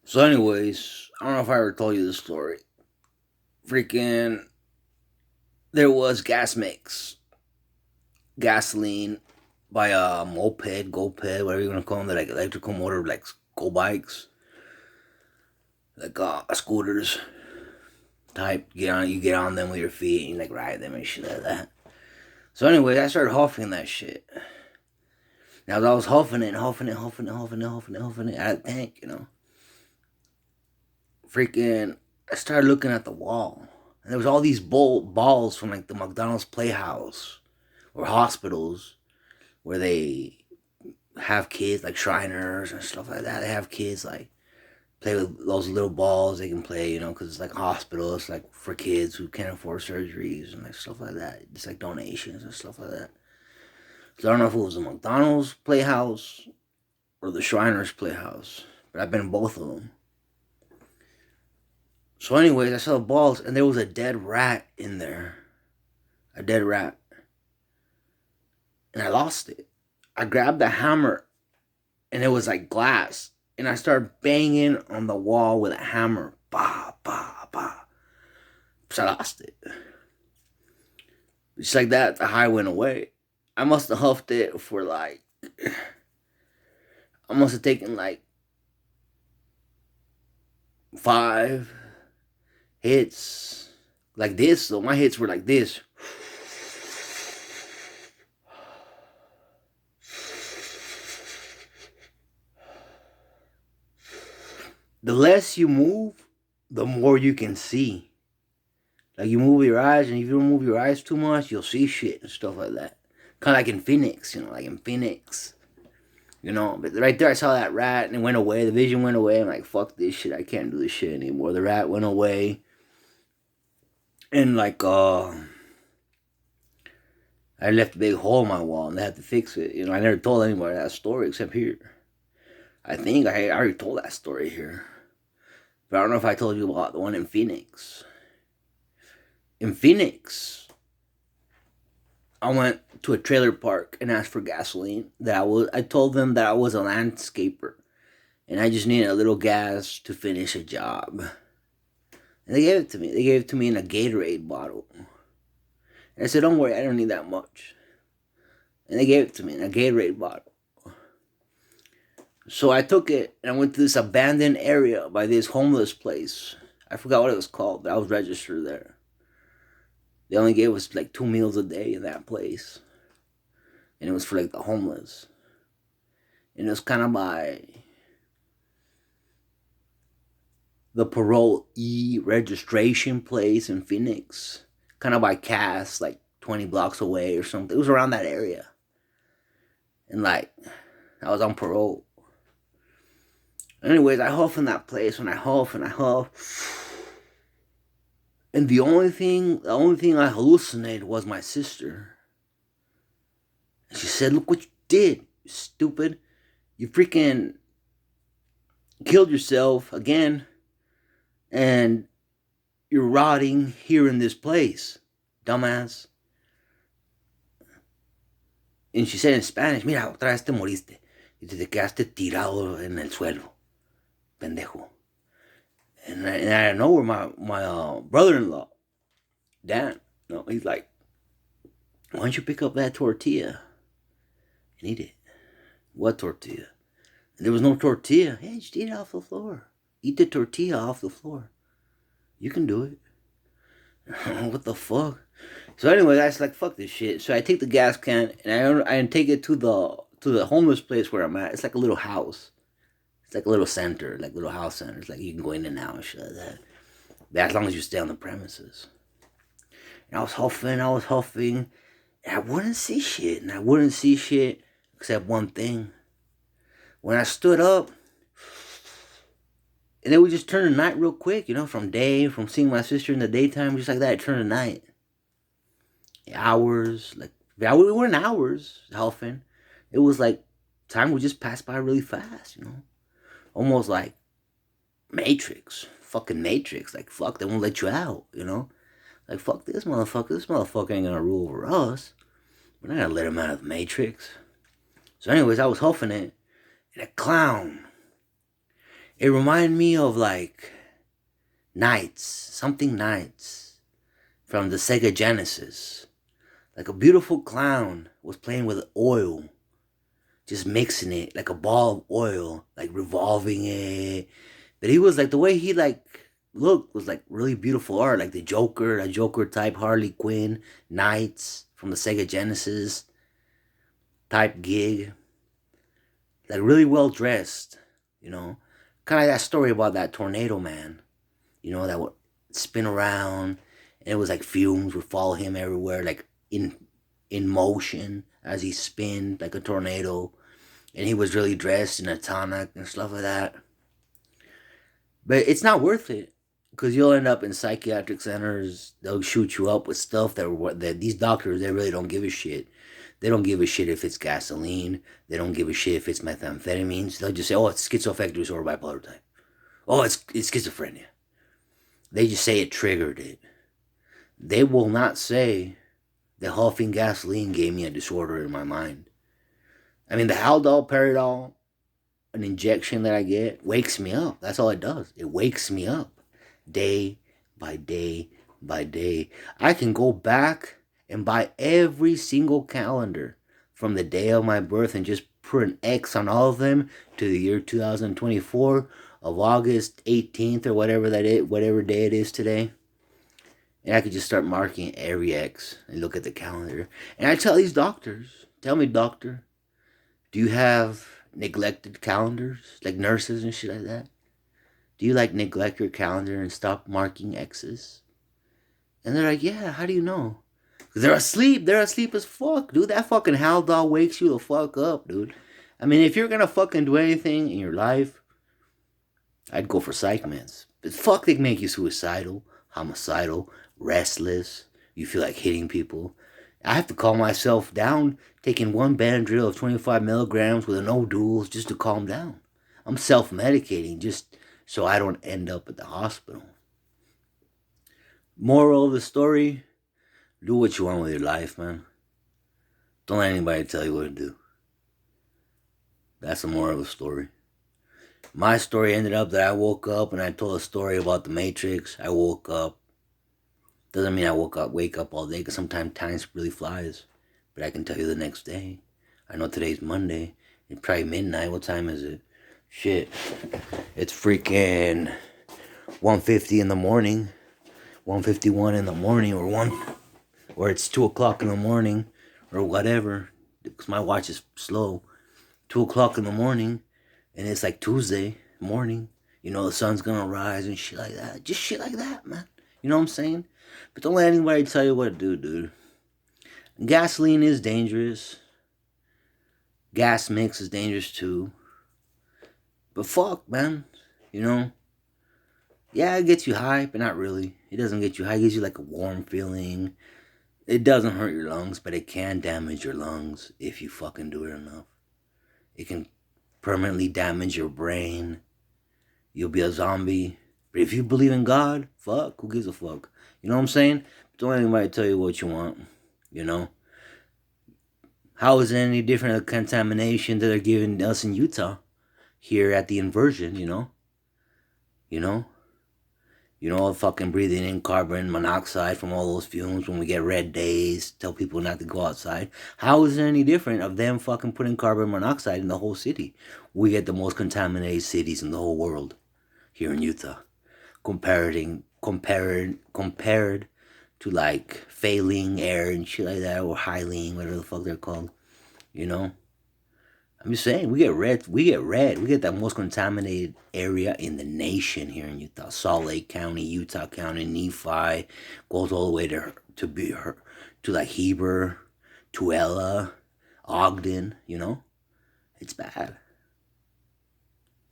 So, anyways, I don't know if I ever told you this story. Freaking, there was gas mix, gasoline by a moped, GoPed, whatever you want to call them, they're like electrical motor, like go bikes, like scooters type. You get on them with your feet, and you like ride them and shit like that. So, anyways, I started huffing that shit. Now, as I was huffing it out of the tank, freaking, I started looking at the wall. And there was all these balls from like the McDonald's Playhouse or hospitals where they have kids like Shriners and stuff like that. They have kids like play with those little balls they can play, because it's like a hospital. It's like for kids who can't afford surgeries and like stuff like that. It's like donations and stuff like that. So I don't know if it was the McDonald's Playhouse or the Shriners Playhouse, but I've been in both of them. So, anyways, I saw the balls and there was a dead rat in there. A dead rat. And I lost it. I grabbed the hammer and it was like glass. And I started banging on the wall with a hammer. Bah, bah, bah. So I lost it. Just like that, the high went away. I must have huffed it for like, I must have taken like 5 hits. Like this. So my hits were like this. The less you move, the more you can see. Like you move your eyes, and if you don't move your eyes too much, you'll see shit and stuff like that. Kind of like in Phoenix, like in Phoenix, But right there, I saw that rat, and it went away. The vision went away. I'm like, fuck this shit. I can't do this shit anymore. The rat went away, and like, I left a big hole in my wall, and they had to fix it. I never told anybody that story except here. I think I already told that story here, but I don't know if I told you about the one in Phoenix. In Phoenix, I went to a trailer park and asked for gasoline. I told them that I was a landscaper and I just needed a little gas to finish a job. And they gave it to me. They gave it to me in a Gatorade bottle. And I said, "Don't worry, I don't need that much." And they gave it to me in a Gatorade bottle. So I took it and I went to this abandoned area by this homeless place. I forgot what it was called, but I was registered there. They only gave us like 2 meals a day in that place. And it was for like the homeless. And it was kind of by the parole registration place in Phoenix. Kind of by Cass, like 20 blocks away or something. It was around that area. And like, I was on parole. Anyways, I huff in that place and I huff and I huff. And the only thing I hallucinated was my sister. And she said, "Look what you did, you stupid. You freaking killed yourself again. And you're rotting here in this place, dumbass." And she said in Spanish, "Mira, otra vez te moriste. Y te quedaste tirado en el suelo, pendejo." And I know where my brother-in-law, Dan, he's like, "Why don't you pick up that tortilla and eat it?" "What tortilla?" And there was no tortilla. "Hey, just eat it off the floor. Eat the tortilla off the floor. You can do it." What the fuck? So anyway, I was like, "Fuck this shit." So I take the gas can and I take it to the homeless place where I'm at. It's like a little house. It's like a little center, like little house center. It's like you can go in and out and shit like that. But as long as you stay on the premises. And I was huffing, and I wouldn't see shit. And I wouldn't see shit except one thing. When I stood up, and then we just turned to night real quick, from seeing my sister in the daytime, just like that, it turned to night. Hours, like, we weren't hours huffing. It was like, time would just pass by really fast, Almost like Matrix. Fucking Matrix. Like, fuck, they won't let you out, Like, fuck this motherfucker. This motherfucker ain't gonna rule over us. We're not gonna let him out of the Matrix. So anyways, I was huffing it. And a clown. It reminded me of like Knights, something Knights from the Sega Genesis. Like a beautiful clown was playing with oil, just mixing it like a ball of oil, like revolving it. But he was like the way he like looked was like really beautiful art, like the Joker, a Joker type Harley Quinn, Knights from the Sega Genesis type gig, like really well dressed, you know, kind of like that story about that tornado man, you know, that would spin around and it was like fumes would follow him everywhere, like in motion as he spinned like a tornado, and he was really dressed in a tonic and stuff like that. But it's not worth it because you'll end up in psychiatric centers. They'll shoot you up with stuff that these doctors they really don't give a shit. They don't give a shit if it's gasoline. They don't give a shit if it's methamphetamines. They'll just say, "Oh, it's schizoaffective disorder, bipolar type. Oh, it's schizophrenia." They just say it triggered it. They will not say the huffing gasoline gave me a disorder in my mind. I mean, the Haldol Paradol, an injection that I get, wakes me up. That's all it does. It wakes me up day by day by day. I can go back and buy every single calendar from the day of my birth and just put an X on all of them to the year 2024 of August 18th or whatever that is, whatever day it is today. And I could just start marking every X and look at the calendar. And I tell these doctors, tell me, doctor, do you have neglected calendars, like nurses and shit like that? Do you like neglect your calendar and stop marking X's? And they're like, yeah, how do you know? Because they're asleep. They're asleep as fuck, dude. That fucking Haldol wakes you the fuck up, dude. I mean, if you're gonna fucking do anything in your life, I'd go for psych meds. But fuck, they make you suicidal, homicidal, restless. You feel like hitting people. I have to calm myself down, taking one Benadryl of 25 milligrams with no duals just to calm down. I'm self-medicating just so I don't end up at the hospital. Moral of the story, do what you want with your life, man. Don't let anybody tell you what to do. That's the moral of the story. My story ended up that I woke up and I told a story about the Matrix. I woke up. Doesn't mean I wake up all day, because sometimes time really flies. But I can tell you the next day. I know today's Monday. It's probably midnight. What time is it? Shit. It's freaking 1:50 in the morning. 1:51 in the morning, or it's 2 o'clock in the morning, or whatever. Because my watch is slow. 2 o'clock in the morning, and it's like Tuesday morning. You know, the sun's gonna rise and shit like that. Just shit like that, man. You know what I'm saying? But don't let anybody tell you what to do, dude. Gasoline is dangerous. Gas mix is dangerous too. But fuck, man. You know? Yeah, it gets you high, but not really. It doesn't get you high. It gives you like a warm feeling. It doesn't hurt your lungs, but it can damage your lungs if you fucking do it enough. It can permanently damage your brain. You'll be a zombie. But if you believe in God, fuck, who gives a fuck? You know what I'm saying? Don't let anybody tell you what you want. You know? How is it any different than the contamination that they're giving us in Utah? Here at the inversion, you know? You know? You know, fucking breathing in carbon monoxide from all those fumes when we get red days, tell people not to go outside. How is it any different of them fucking putting carbon monoxide in the whole city? We get the most contaminated cities in the whole world here in Utah. Compared to like failing air and shit like that, or Hyling, whatever the fuck they're called. You know? I'm just saying, we get red. We get that most contaminated area in the nation here in Utah. Salt Lake County, Utah County, Nephi, goes all the way to like Heber, Tuella, Ogden. You know, it's bad.